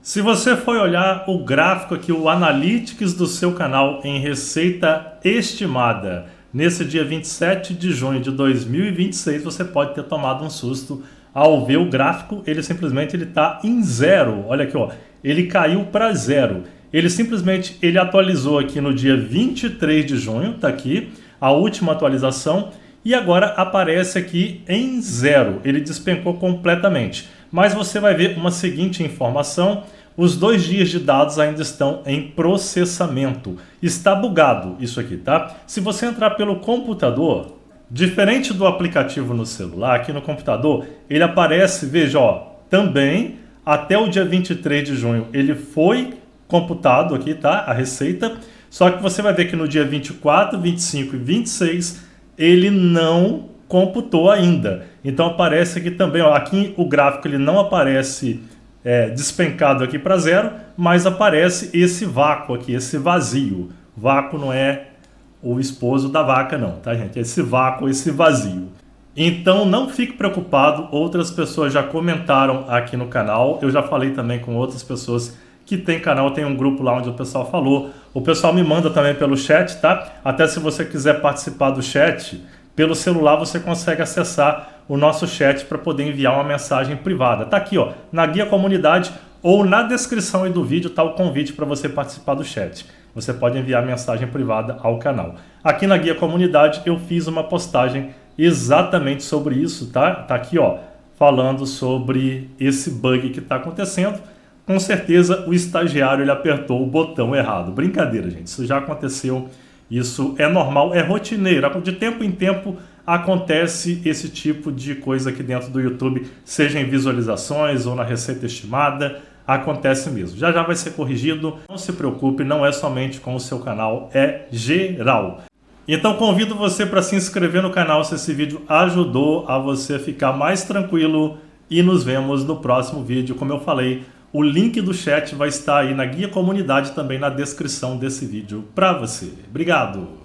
Se você for olhar o gráfico aqui, o Analytics do seu canal em receita estimada, nesse dia 27 de junho de 2026, você pode ter tomado um susto ao ver o gráfico. Ele simplesmente está em zero. Olha aqui, ó, ele caiu para zero. Ele simplesmente atualizou aqui no dia 23 de junho, tá aqui a última atualização, e agora aparece aqui em zero. Ele despencou completamente. Mas você vai ver uma seguinte informação: os 2 dias de dados ainda estão em processamento. Está bugado isso aqui, tá? Se você entrar pelo computador, diferente do aplicativo no celular, aqui no computador, ele aparece, veja, ó, também até o dia 23 de junho ele foi computado aqui, tá? A receita. Só que você vai ver que no dia 24, 25 e 26 ele não computou ainda. Então aparece aqui também, ó, aqui o gráfico ele não aparece despencado aqui para zero, mas aparece esse vácuo aqui, esse vazio. Vácuo não é o esposo da vaca não, tá, gente? Esse vácuo, esse vazio. Então não fique preocupado, outras pessoas já comentaram aqui no canal, eu já falei também com outras pessoas que tem canal, tem um grupo lá onde o pessoal falou. O pessoal me manda também pelo chat, tá? Até se você quiser participar do chat, pelo celular você consegue acessar o nosso chat para poder enviar uma mensagem privada. Tá aqui, ó, na guia comunidade ou na descrição aí do vídeo tá o convite para você participar do chat. Você pode enviar mensagem privada ao canal. Aqui na guia comunidade eu fiz uma postagem exatamente sobre isso, tá? Tá aqui, ó, falando sobre esse bug que está acontecendo. Com certeza o estagiário ele apertou o botão errado. Brincadeira, gente, isso já aconteceu, isso é normal, é rotineiro. De tempo em tempo acontece esse tipo de coisa aqui dentro do YouTube, seja em visualizações ou na receita estimada, acontece mesmo. Já já vai ser corrigido, não se preocupe, não é somente com o seu canal, é geral. Então convido você para se inscrever no canal se esse vídeo ajudou a você ficar mais tranquilo, e nos vemos no próximo vídeo. Como eu falei, o link do chat vai estar aí na guia comunidade, também na descrição desse vídeo para você. Obrigado!